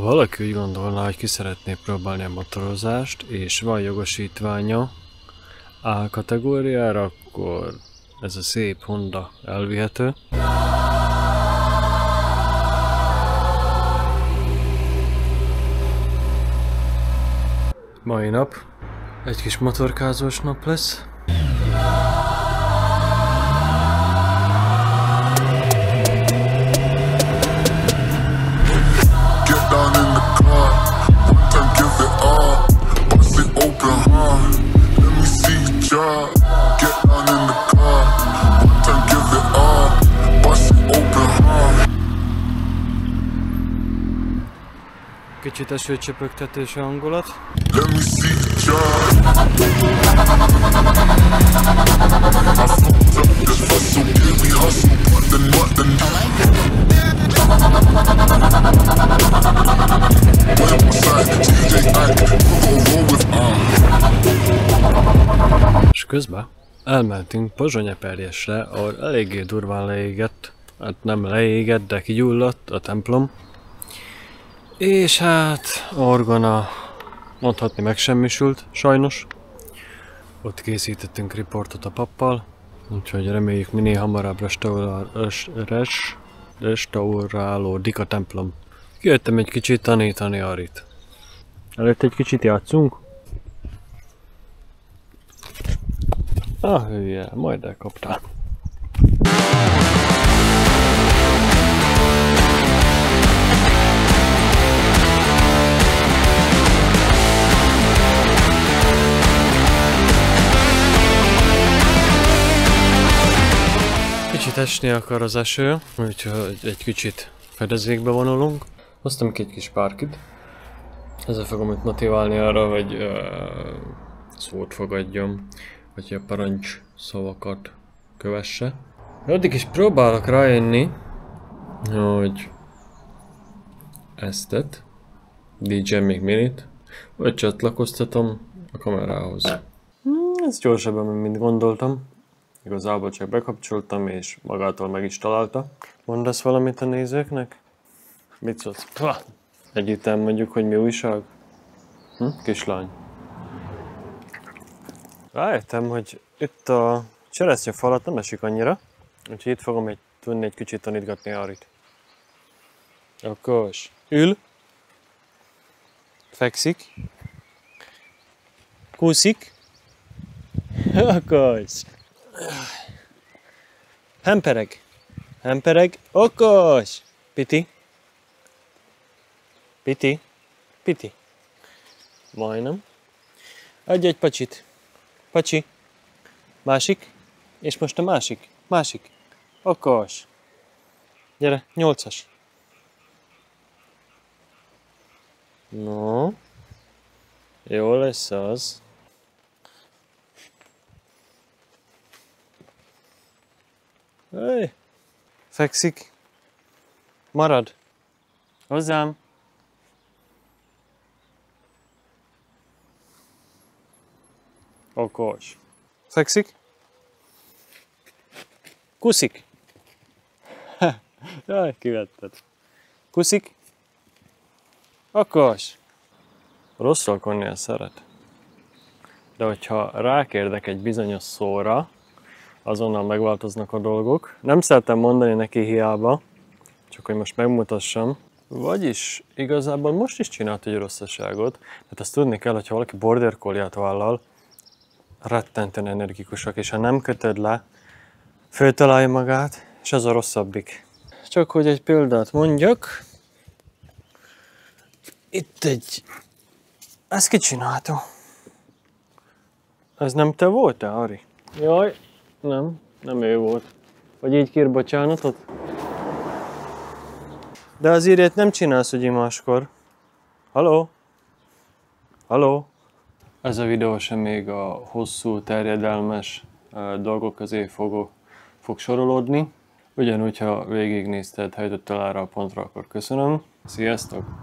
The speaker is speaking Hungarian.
valaki úgy gondolná, hogy ki szeretné próbálni a motorozást, és van jogosítványa A kategóriára, akkor ez a szép Honda elvihető. Mai nap egy kis motorkázós nap lesz. Kicsit esőcsöpögtetős hangulat. És közben elmentünk Pozsony-Eperjesre, ahol eléggé durván leégett, hát nem leégett, de kigyulladt a templom. És hát orgona mondhatni megsemmisült, sajnos. Ott készítettünk riportot a pappal, úgyhogy reméljük minél hamarabb restaurálódik a templom. Kijöttem egy kicsit tanítani Arit. Előtt egy kicsit játszunk? Hülye, majd elkaptál. Kicsit esni akar az eső, úgyhogy egy kicsit fedezékbe vonulunk. Hoztam ki egy kis párkit. Ezzel fogom őt motiválni arra, hogy szót fogadjam, vagy a parancs szavakat kövesse. Addig is próbálok rájönni, hogy eztet, DJ még minit, vagy csatlakoztatom a kamerához. Ez gyorsabban, mint gondoltam. Igazából csak bekapcsoltam, és magától meg is találta. Mondasz valamit a nézőknek? Mit szólsz? Együttem mondjuk, hogy mi újság? Kislány. Rájöttem, hogy itt a cseresznyefalat nem esik annyira, úgyhogy itt fogom tudni egy kicsit tanítgatni Arit. Okos. Ül. Fekszik. Kúszik. Okos. Hempereg. Hempereg. Okos. Piti. Piti. Piti. Majdnem. Adj egy pacsit. Pacsi. Másik. És most a másik. Másik. Okos. Gyere, 8-as. No. Jó lesz az. Hey. Fekszik. Marad. Hozzám. Okos. Fekszik. Kuszik. Jaj, kivetted. Kuszik. Okos. Rosszalkodni szeret. De hogyha rákérdek egy bizonyos szóra, azonnal megváltoznak a dolgok. Nem szeretem mondani neki hiába, csak hogy most megmutassam. Vagyis igazából most is csinált egy rosszaságot. Tehát azt tudni kell, hogyha valaki border colliet vállal, rettenten energikusak, és ha nem kötöd le, föltalálja magát, és az a rosszabbik. Csak hogy egy példát mondjak. Itt egy... Ezt ki csinálta? Ez nem te voltál, Ari? Jaj, nem ő volt. Vagy így kér bocsánatot? De az ilyet nem csinálsz, hogy máskor. Halló? Halló? Ez a videó sem még a hosszú, terjedelmes dolgok közé fog sorolódni. Ugyanúgy, ha végignézted, ha jutottál arra a pontra, akkor köszönöm. Sziasztok!